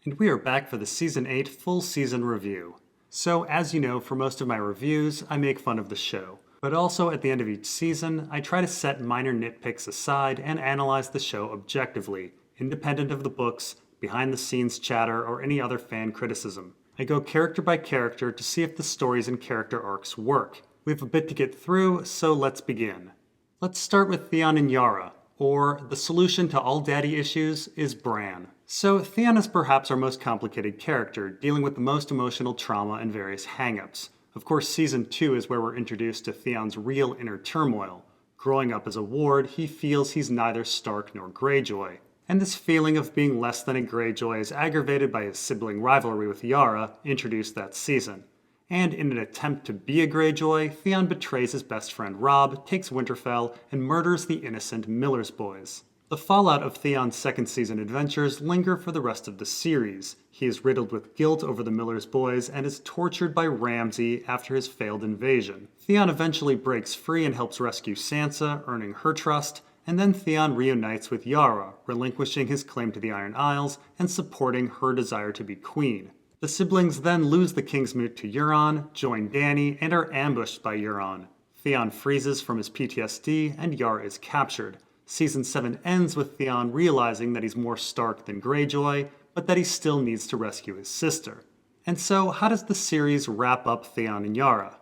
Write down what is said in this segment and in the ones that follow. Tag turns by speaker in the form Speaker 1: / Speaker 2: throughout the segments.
Speaker 1: And we are back for the Season 8 full season review. So, as you know, for most of my reviews, I make fun of the show. But also, at the end of each season, I try to set minor nitpicks aside and analyze the show objectively, independent of the books, behind-the-scenes chatter, or any other fan criticism. I go character by character to see if the stories and character arcs work. We have a bit to get through, so let's begin. Let's start with Theon and Yara, or the solution to all daddy issues is Bran. So Theon is perhaps our most complicated character, dealing with the most emotional trauma and various hang-ups. Of course, Season 2 is where we're introduced to Theon's real inner turmoil. Growing up as a ward, he feels he's neither Stark nor Greyjoy. And this feeling of being less than a Greyjoy is aggravated by his sibling rivalry with Yara, introduced that season. And in an attempt to be a Greyjoy, Theon betrays his best friend Robb, takes Winterfell, and murders the innocent Miller's boys. The fallout of Theon's second season adventures linger for the rest of the series. He is riddled with guilt over the Miller's boys and is tortured by Ramsay after his failed invasion. Theon eventually breaks free and helps rescue Sansa, earning her trust, and then Theon reunites with Yara, relinquishing his claim to the Iron Isles and supporting her desire to be queen. The siblings then lose the Kingsmoot to Euron, join Dany, and are ambushed by Euron. Theon freezes from his PTSD and Yara is captured. Season 7 ends with Theon realizing that he's more Stark than Greyjoy, but that he still needs to rescue his sister. And so, how does the series wrap up Theon and Yara?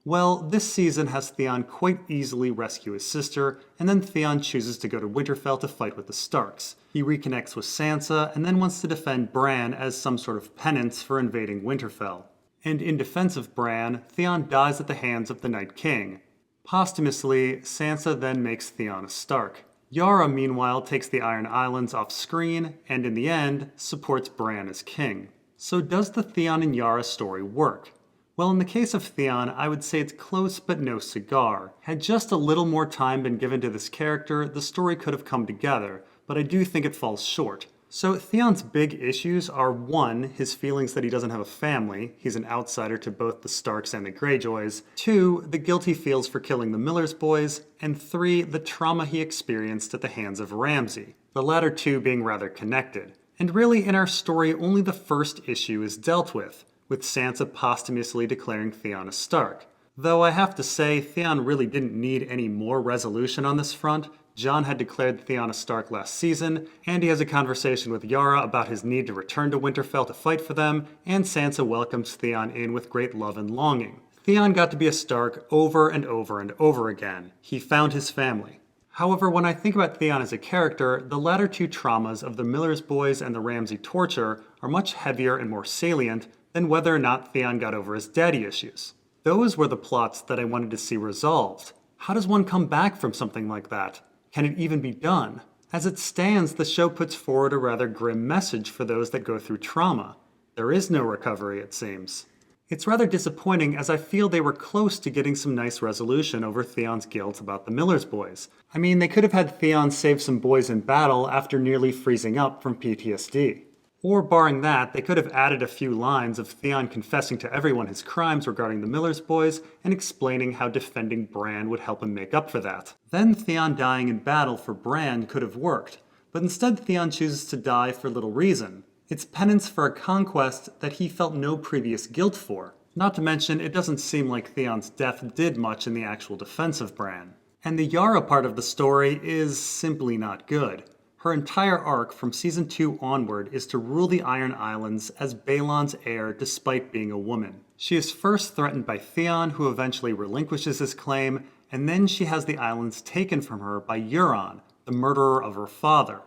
Speaker 1: Well, this season has Theon quite easily rescue his sister, and then Theon chooses to go to Winterfell to fight with the Starks. He reconnects with Sansa, and then wants to defend Bran as some sort of penance for invading Winterfell. And in defense of Bran, Theon dies at the hands of the Night King. Posthumously, Sansa then makes Theon a Stark. Yara, meanwhile, takes the Iron Islands off screen, and in the end, supports Bran as king. So does the Theon and Yara story work? Well, in the case of Theon, I would say it's close but no cigar. Had just a little more time been given to this character, the story could have come together, but I do think it falls short. So Theon's big issues are 1, his feelings that he doesn't have a family, he's an outsider to both the Starks and the Greyjoys, 2, the guilt he feels for killing the Miller's boys, and 3, the trauma he experienced at the hands of Ramsay, the latter two being rather connected. And really in our story only the first issue is dealt with Sansa posthumously declaring Theon a Stark. Though I have to say, Theon really didn't need any more resolution on this front. Jon had declared Theon a Stark last season, and he has a conversation with Yara about his need to return to Winterfell to fight for them, and Sansa welcomes Theon in with great love and longing. Theon got to be a Stark over and over and over again. He found his family. However, when I think about Theon as a character, the latter two traumas of the Miller's boys and the Ramsay torture are much heavier and more salient than whether or not Theon got over his daddy issues. Those were the plots that I wanted to see resolved. How does one come back from something like that? Can it even be done? As it stands, the show puts forward a rather grim message for those that go through trauma. There is no recovery, it seems. It's rather disappointing as I feel they were close to getting some nice resolution over Theon's guilt about the Miller's boys. I mean, they could have had Theon save some boys in battle after nearly freezing up from PTSD. Or barring that, they could have added a few lines of Theon confessing to everyone his crimes regarding the Miller's boys and explaining how defending Bran would help him make up for that. Then Theon dying in battle for Bran could have worked, but instead Theon chooses to die for little reason. It's penance for a conquest that he felt no previous guilt for. Not to mention, it doesn't seem like Theon's death did much in the actual defense of Bran. And the Yara part of the story is simply not good. Her entire arc from Season 2 onward is to rule the Iron Islands as Balon's heir despite being a woman. She is first threatened by Theon, who eventually relinquishes his claim, and then she has the islands taken from her by Euron, the murderer of her father.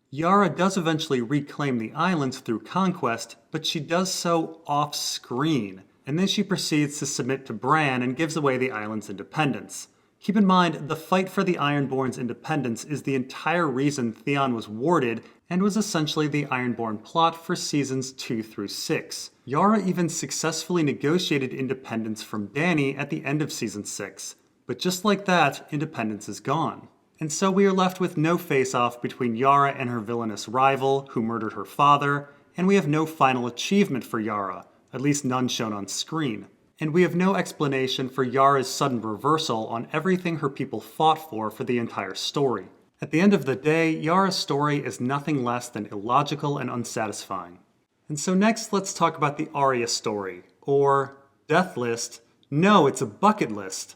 Speaker 1: Yara does eventually reclaim the islands through conquest, but she does so off-screen, and then she proceeds to submit to Bran and gives away the island's independence. Keep in mind, the fight for the Ironborn's independence is the entire reason Theon was warded and was essentially the Ironborn plot for seasons 2 through 6. Yara even successfully negotiated independence from Dany at the end of season 6, but just like that, independence is gone. And so we are left with no face-off between Yara and her villainous rival, who murdered her father, and we have no final achievement for Yara, at least none shown on screen. And we have no explanation for Yara's sudden reversal on everything her people fought for the entire story. At the end of the day, Yara's story is nothing less than illogical and unsatisfying. And so next, let's talk about the Arya story, or death list. No, it's a bucket list.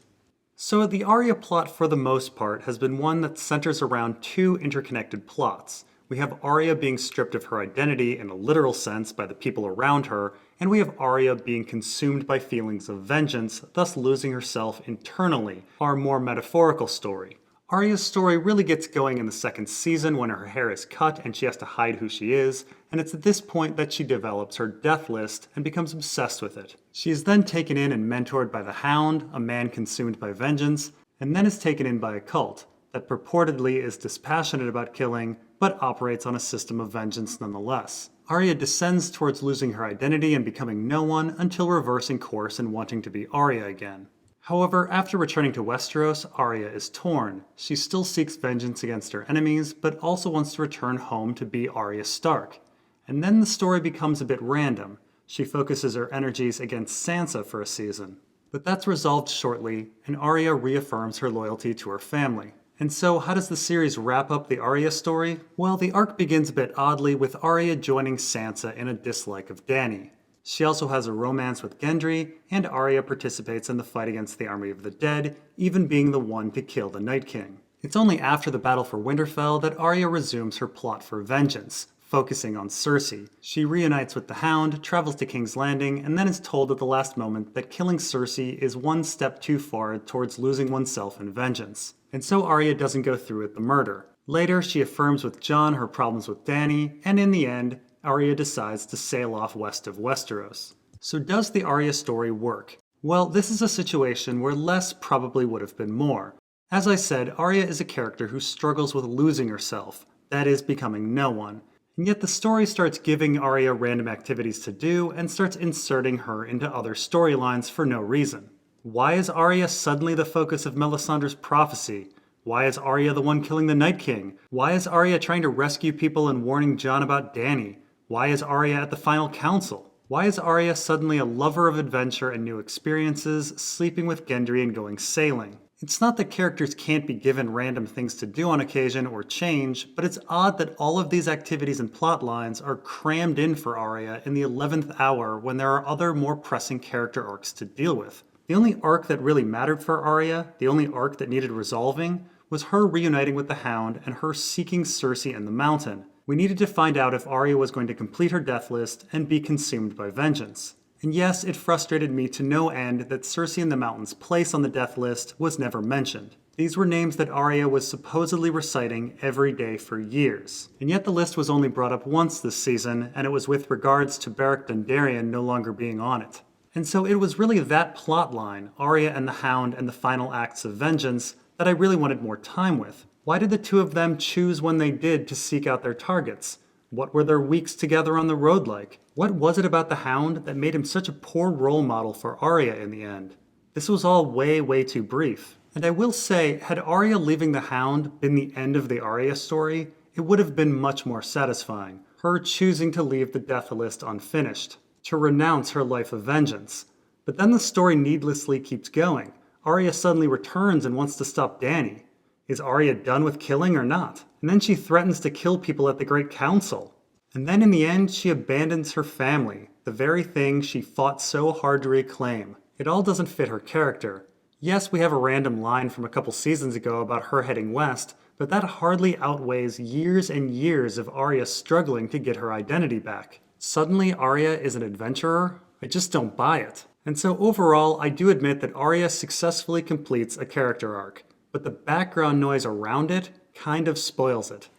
Speaker 1: So the Arya plot, for the most part, has been one that centers around two interconnected plots. We have Arya being stripped of her identity in a literal sense by the people around her, and we have Arya being consumed by feelings of vengeance, thus losing herself internally, our more metaphorical story. Arya's story really gets going in the second season when her hair is cut and she has to hide who she is, and it's at this point that she develops her death list and becomes obsessed with it. She is then taken in and mentored by the Hound, a man consumed by vengeance, and then is taken in by a cult that purportedly is dispassionate about killing, but operates on a system of vengeance nonetheless. Arya descends towards losing her identity and becoming no one until reversing course and wanting to be Arya again. However, after returning to Westeros, Arya is torn. She still seeks vengeance against her enemies, but also wants to return home to be Arya Stark. And then the story becomes a bit random. She focuses her energies against Sansa for a season. But that's resolved shortly, and Arya reaffirms her loyalty to her family. And so, how does the series wrap up the Arya story? Well, the arc begins a bit oddly with Arya joining Sansa in a dislike of Dany. She also has a romance with Gendry, and Arya participates in the fight against the army of the dead, even being the one to kill the Night King. It's only after the battle for Winterfell that Arya resumes her plot for vengeance, focusing on Cersei. She reunites with the Hound, travels to King's Landing, and then is told at the last moment that killing Cersei is one step too far towards losing oneself in vengeance. And so Arya doesn't go through with the murder. Later, she affirms with Jon her problems with Dany, and in the end, Arya decides to sail off west of Westeros. So does the Arya story work? Well, this is a situation where less probably would have been more. As I said, Arya is a character who struggles with losing herself, that is, becoming no one. And yet the story starts giving Arya random activities to do and starts inserting her into other storylines for no reason. Why is Arya suddenly the focus of Melisandre's prophecy? Why is Arya the one killing the Night King? Why is Arya trying to rescue people and warning Jon about Dany? Why is Arya at the final council? Why is Arya suddenly a lover of adventure and new experiences, sleeping with Gendry and going sailing? It's not that characters can't be given random things to do on occasion or change, but it's odd that all of these activities and plot lines are crammed in for Arya in the 11th hour when there are other more pressing character arcs to deal with. The only arc that really mattered for Arya, the only arc that needed resolving, was her reuniting with the Hound and her seeking Cersei in the mountain. We needed to find out if Arya was going to complete her death list and be consumed by vengeance. And yes, it frustrated me to no end that Cersei in the Mountain's place on the death list was never mentioned. These were names that Arya was supposedly reciting every day for years. And yet the list was only brought up once this season, and it was with regards to Beric Dondarrion no longer being on it. And so it was really that plot line, Arya and the Hound and the final acts of vengeance, that I really wanted more time with. Why did the two of them choose when they did to seek out their targets? What were their weeks together on the road like? What was it about the Hound that made him such a poor role model for Arya in the end? This was all way too brief. And I will say, had Arya leaving the Hound been the end of the Arya story, it would have been much more satisfying. Her choosing to leave the death list unfinished, to renounce her life of vengeance. But then the story needlessly keeps going. Arya suddenly returns and wants to stop Dany. Is Arya done with killing or not? And then she threatens to kill people at the Great Council. And then in the end, she abandons her family, the very thing she fought so hard to reclaim. It all doesn't fit her character. Yes, we have a random line from a couple seasons ago about her heading west, but that hardly outweighs years and years of Arya struggling to get her identity back. Suddenly, Arya is an adventurer? I just don't buy it. And so overall, I do admit that Arya successfully completes a character arc, but the background noise around it kind of spoils it.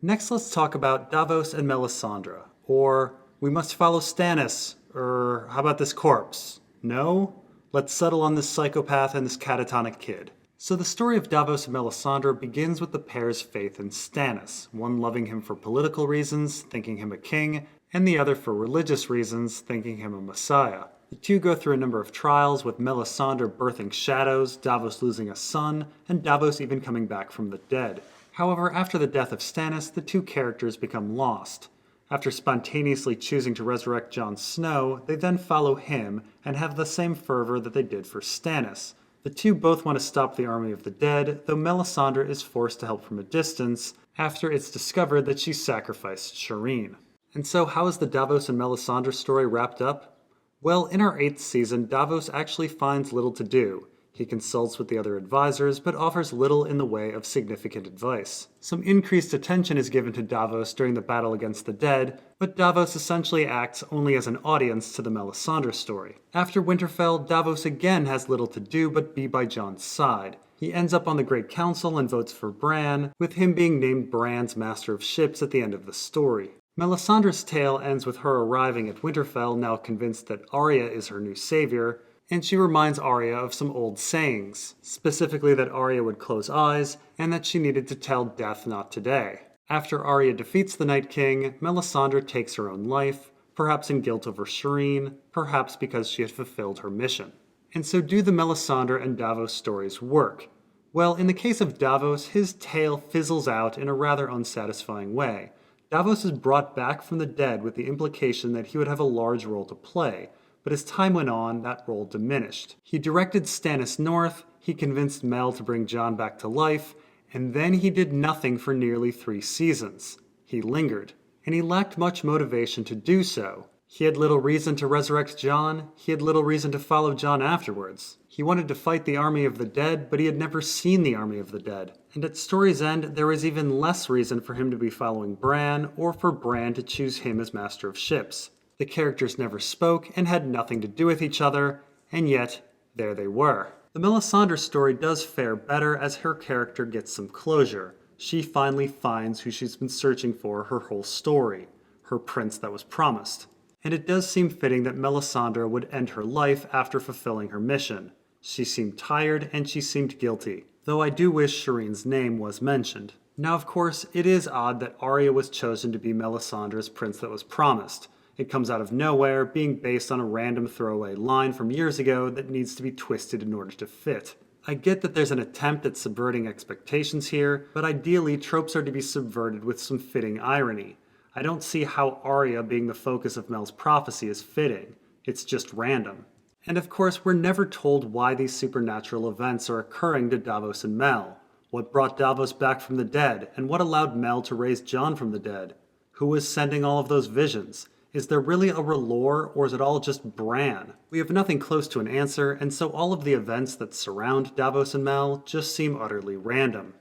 Speaker 1: Next, let's talk about Davos and Melisandre, or we must follow Stannis, or how about this corpse? No? Let's settle on this psychopath and this catatonic kid. So the story of Davos and Melisandre begins with the pair's faith in Stannis, one loving him for political reasons, thinking him a king, and the other for religious reasons, thinking him a messiah. The two go through a number of trials, with Melisandre birthing shadows, Davos losing a son, and Davos even coming back from the dead. However, after the death of Stannis, the two characters become lost. After spontaneously choosing to resurrect Jon Snow, they then follow him and have the same fervor that they did for Stannis. The two both want to stop the army of the dead, though Melisandre is forced to help from a distance after it's discovered that she sacrificed Shireen. And so how is the Davos and Melisandre story wrapped up? Well, in our 8th season, Davos actually finds little to do. He consults with the other advisors, but offers little in the way of significant advice. Some increased attention is given to Davos during the battle against the dead, but Davos essentially acts only as an audience to the Melisandre story. After Winterfell, Davos again has little to do but be by Jon's side. He ends up on the Great Council and votes for Bran, with him being named Bran's Master of Ships at the end of the story. Melisandre's tale ends with her arriving at Winterfell, now convinced that Arya is her new savior, and she reminds Arya of some old sayings, specifically that Arya would close eyes, and that she needed to tell death not today. After Arya defeats the Night King, Melisandre takes her own life, perhaps in guilt over Shireen, perhaps because she had fulfilled her mission. And so do the Melisandre and Davos stories work? Well, in the case of Davos, his tale fizzles out in a rather unsatisfying way. Davos is brought back from the dead with the implication that he would have a large role to play, but as time went on, that role diminished. He directed Stannis North, he convinced Mel to bring Jon back to life, and then he did nothing for nearly 3 seasons. He lingered, and he lacked much motivation to do so. He had little reason to resurrect Jon, he had little reason to follow Jon afterwards. He wanted to fight the army of the dead, but he had never seen the army of the dead. And at story's end, there was even less reason for him to be following Bran, or for Bran to choose him as Master of Ships. The characters never spoke and had nothing to do with each other, and yet, there they were. The Melisandre story does fare better as her character gets some closure. She finally finds who she's been searching for her whole story, her prince that was promised. And it does seem fitting that Melisandre would end her life after fulfilling her mission. She seemed tired and she seemed guilty, though I do wish Shireen's name was mentioned. Now of course, it is odd that Arya was chosen to be Melisandre's prince that was promised. It comes out of nowhere, being based on a random throwaway line from years ago that needs to be twisted in order to fit. I get that there's an attempt at subverting expectations here, but ideally tropes are to be subverted with some fitting irony. I don't see how Arya being the focus of Mel's prophecy is fitting. It's just random. And of course, we're never told why these supernatural events are occurring to Davos and Mel. What brought Davos back from the dead, and what allowed Mel to raise Jon from the dead? Who was sending all of those visions? Is there really a R'hllor, or is it all just Bran? We have nothing close to an answer, and so all of the events that surround Davos and Mel just seem utterly random.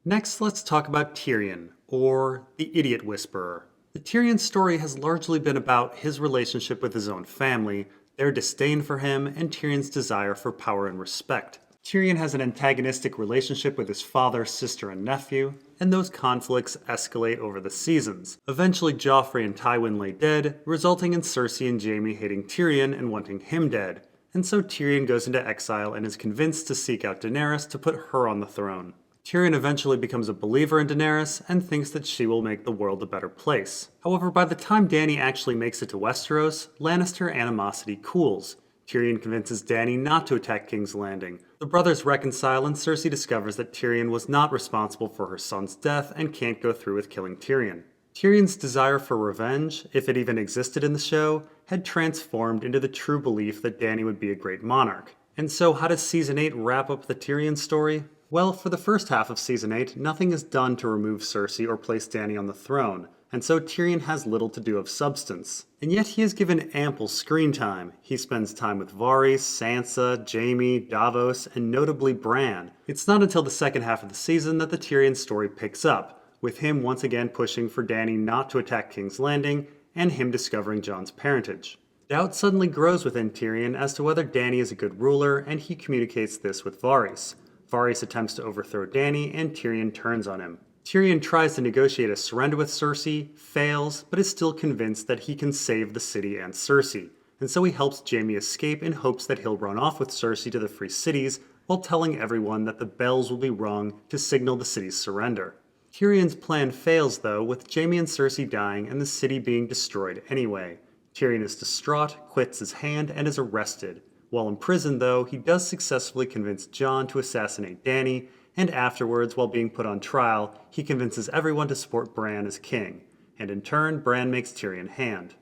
Speaker 1: Next, let's talk about Tyrion, or the Idiot Whisperer. The Tyrion story has largely been about his relationship with his own family, their disdain for him, and Tyrion's desire for power and respect. Tyrion has an antagonistic relationship with his father, sister, and nephew, and those conflicts escalate over the seasons. Eventually, Joffrey and Tywin lay dead, resulting in Cersei and Jaime hating Tyrion and wanting him dead. And so Tyrion goes into exile and is convinced to seek out Daenerys to put her on the throne. Tyrion eventually becomes a believer in Daenerys and thinks that she will make the world a better place. However, by the time Dany actually makes it to Westeros, Lannister animosity cools. Tyrion convinces Dany not to attack King's Landing. The brothers reconcile and Cersei discovers that Tyrion was not responsible for her son's death and can't go through with killing Tyrion. Tyrion's desire for revenge, if it even existed in the show, had transformed into the true belief that Dany would be a great monarch. And so how does Season 8 wrap up the Tyrion story? Well, for the first half of Season 8, nothing is done to remove Cersei or place Dany on the throne, and so Tyrion has little to do of substance. And yet he is given ample screen time. He spends time with Varys, Sansa, Jaime, Davos, and notably Bran. It's not until the second half of the season that the Tyrion story picks up, with him once again pushing for Dany not to attack King's Landing, and him discovering Jon's parentage. Doubt suddenly grows within Tyrion as to whether Dany is a good ruler, and he communicates this with Varys. Varys attempts to overthrow Dany, and Tyrion turns on him. Tyrion tries to negotiate a surrender with Cersei, fails, but is still convinced that he can save the city and Cersei, and so he helps Jaime escape in hopes that he'll run off with Cersei to the Free Cities while telling everyone that the bells will be rung to signal the city's surrender. Tyrion's plan fails though, with Jaime and Cersei dying and the city being destroyed anyway. Tyrion is distraught, quits his hand, and is arrested. While in prison though, he does successfully convince Jon to assassinate Dany, and afterwards, while being put on trial, he convinces everyone to support Bran as king, and in turn, Bran makes Tyrion hand.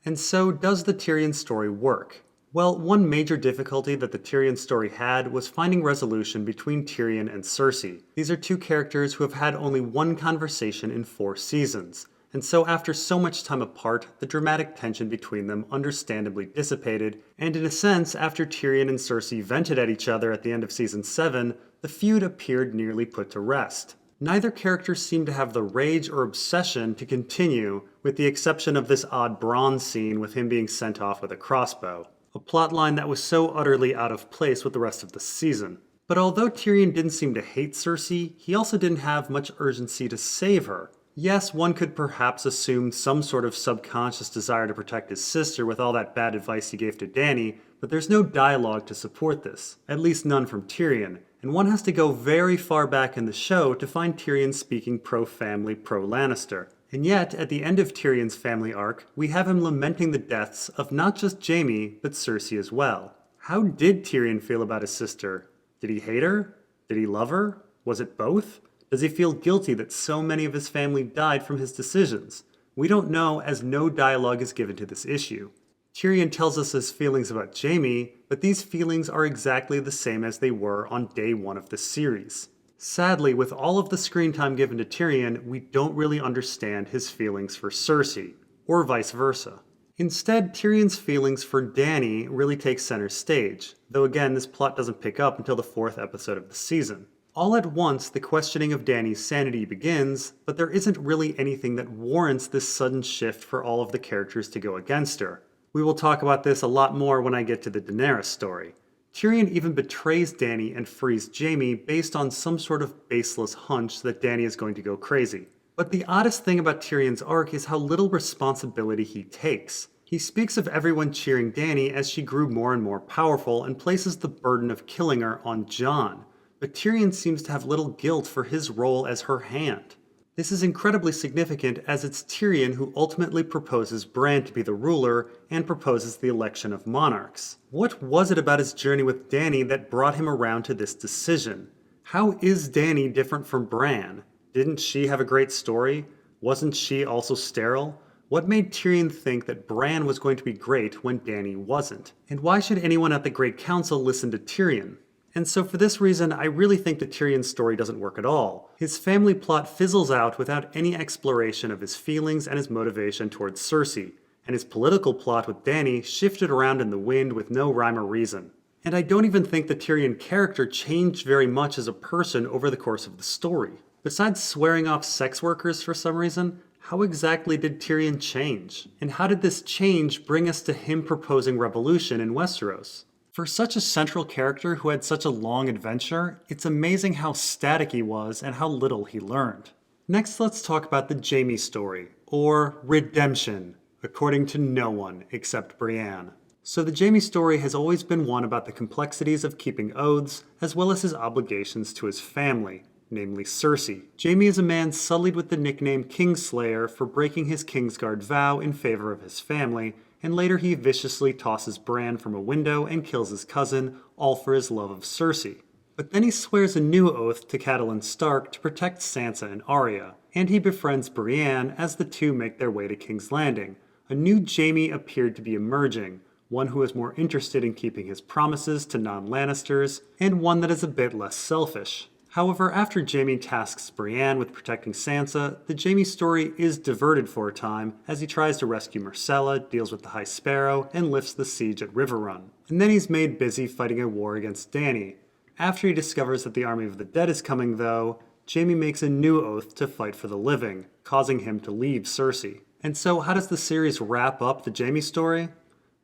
Speaker 1: And so, does the Tyrion story work? Well, one major difficulty that the Tyrion story had was finding resolution between Tyrion and Cersei. These are two characters who have had only one conversation in 4 seasons, And so after so much time apart, the dramatic tension between them understandably dissipated, and in a sense, after Tyrion and Cersei vented at each other at the end of Season 7, the feud appeared nearly put to rest. Neither character seemed to have the rage or obsession to continue, with the exception of this odd Bronn scene with him being sent off with a crossbow. A plotline that was so utterly out of place with the rest of the season. But although Tyrion didn't seem to hate Cersei, he also didn't have much urgency to save her. Yes, one could perhaps assume some sort of subconscious desire to protect his sister with all that bad advice he gave to Dany, but there's no dialogue to support this, at least none from Tyrion, and one has to go very far back in the show to find Tyrion speaking pro-family, pro-Lannister. And yet, at the end of Tyrion's family arc, we have him lamenting the deaths of not just Jaime, but Cersei as well. How did Tyrion feel about his sister? Did he hate her? Did he love her? Was it both? Does he feel guilty that so many of his family died from his decisions? We don't know, as no dialogue is given to this issue. Tyrion tells us his feelings about Jaime, but these feelings are exactly the same as they were on day 1 of the series. Sadly, with all of the screen time given to Tyrion, we don't really understand his feelings for Cersei, or vice versa. Instead, Tyrion's feelings for Dany really take center stage, though again this plot doesn't pick up until the 4th episode of the season. All at once, the questioning of Dany's sanity begins, but there isn't really anything that warrants this sudden shift for all of the characters to go against her. We will talk about this a lot more when I get to the Daenerys story. Tyrion even betrays Dany and frees Jaime based on some sort of baseless hunch that Dany is going to go crazy. But the oddest thing about Tyrion's arc is how little responsibility he takes. He speaks of everyone cheering Dany as she grew more and more powerful and places the burden of killing her on Jon. But Tyrion seems to have little guilt for his role as her hand. This is incredibly significant as it's Tyrion who ultimately proposes Bran to be the ruler and proposes the election of monarchs. What was it about his journey with Dany that brought him around to this decision? How is Dany different from Bran? Didn't she have a great story? Wasn't she also sterile? What made Tyrion think that Bran was going to be great when Dany wasn't? And why should anyone at the Great Council listen to Tyrion? And so for this reason, I really think that Tyrion's story doesn't work at all. His family plot fizzles out without any exploration of his feelings and his motivation towards Cersei, and his political plot with Dany shifted around in the wind with no rhyme or reason. And I don't even think the Tyrion character changed very much as a person over the course of the story. Besides swearing off sex workers for some reason, how exactly did Tyrion change? And how did this change bring us to him proposing revolution in Westeros? For such a central character who had such a long adventure, it's amazing how static he was and how little he learned. Next, let's talk about the Jaime story, or redemption, according to no one except Brienne. So the Jaime story has always been one about the complexities of keeping oaths, as well as his obligations to his family, namely Cersei. Jaime is a man sullied with the nickname Kingslayer for breaking his Kingsguard vow in favor of his family, and later he viciously tosses Bran from a window and kills his cousin, all for his love of Cersei. But then he swears a new oath to Catelyn Stark to protect Sansa and Arya, and he befriends Brienne as the two make their way to King's Landing. A new Jaime appeared to be emerging, one who is more interested in keeping his promises to non-Lannisters, and one that is a bit less selfish. However, after Jaime tasks Brienne with protecting Sansa, the Jaime story is diverted for a time as he tries to rescue Myrcella, deals with the High Sparrow, and lifts the siege at Riverrun. And then he's made busy fighting a war against Dany. After he discovers that the Army of the Dead is coming, though, Jaime makes a new oath to fight for the living, causing him to leave Cersei. And so how does the series wrap up the Jaime story?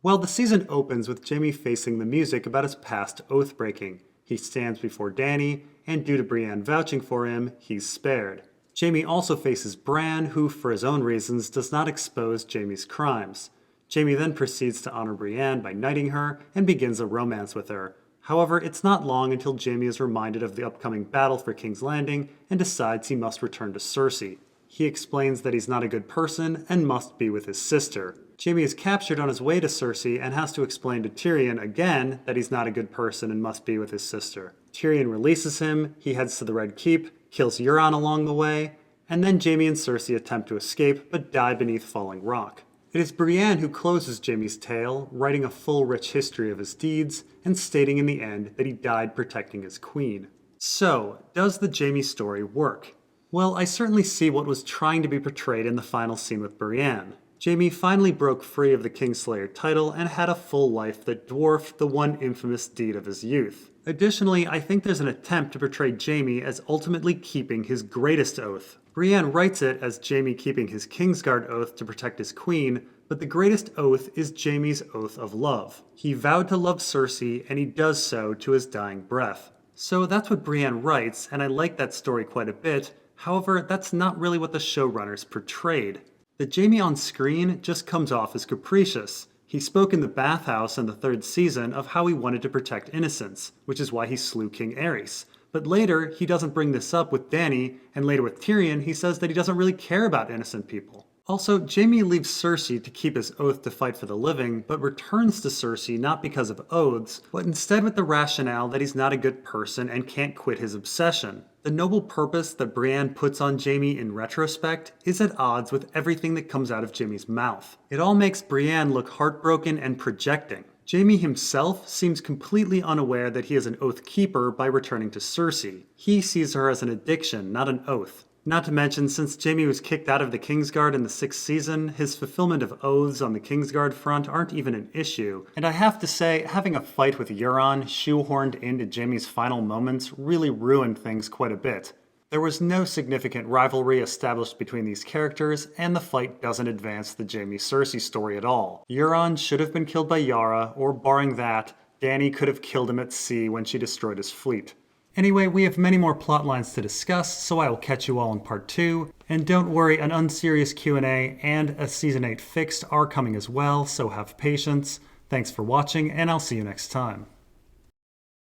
Speaker 1: Well, the season opens with Jaime facing the music about his past oath-breaking. He stands before Dany, and due to Brienne vouching for him, he's spared. Jaime also faces Bran, who, for his own reasons, does not expose Jaime's crimes. Jaime then proceeds to honor Brienne by knighting her, and begins a romance with her. However, it's not long until Jaime is reminded of the upcoming battle for King's Landing, and decides he must return to Cersei. He explains that he's not a good person, and must be with his sister. Jaime is captured on his way to Cersei and has to explain to Tyrion again that he's not a good person and must be with his sister. Tyrion releases him, he heads to the Red Keep, kills Euron along the way, and then Jaime and Cersei attempt to escape but die beneath falling rock. It is Brienne who closes Jaime's tale, writing a full rich history of his deeds, and stating in the end that he died protecting his queen. So, does the Jaime story work? Well, I certainly see what was trying to be portrayed in the final scene with Brienne. Jaime finally broke free of the Kingslayer title and had a full life that dwarfed the one infamous deed of his youth. Additionally, I think there's an attempt to portray Jaime as ultimately keeping his greatest oath. Brienne writes it as Jaime keeping his Kingsguard oath to protect his queen, but the greatest oath is Jaime's oath of love. He vowed to love Cersei, and he does so to his dying breath. So that's what Brienne writes, and I like that story quite a bit. However, that's not really what the showrunners portrayed. The Jaime on screen just comes off as capricious. He spoke in the bathhouse in the 3rd season of how he wanted to protect innocents, which is why he slew King Aerys. But later, he doesn't bring this up with Dany, and later with Tyrion, he says that he doesn't really care about innocent people. Also, Jaime leaves Cersei to keep his oath to fight for the living, but returns to Cersei not because of oaths, but instead with the rationale that he's not a good person and can't quit his obsession. The noble purpose that Brienne puts on Jaime in retrospect is at odds with everything that comes out of Jaime's mouth. It all makes Brienne look heartbroken and projecting. Jaime himself seems completely unaware that he is an oath keeper by returning to Cersei. He sees her as an addiction, not an oath. Not to mention, since Jaime was kicked out of the Kingsguard in the 6th season, his fulfillment of oaths on the Kingsguard front aren't even an issue. And I have to say, having a fight with Euron shoehorned into Jaime's final moments really ruined things quite a bit. There was no significant rivalry established between these characters, and the fight doesn't advance the Jaime-Cersei story at all. Euron should have been killed by Yara, or barring that, Dany could have killed him at sea when she destroyed his fleet. Anyway, we have many more plot lines to discuss, so I will catch you all in part 2. And don't worry, an unserious Q&A and a Season 8 fixed are coming as well, so have patience. Thanks for watching, and I'll see you next time.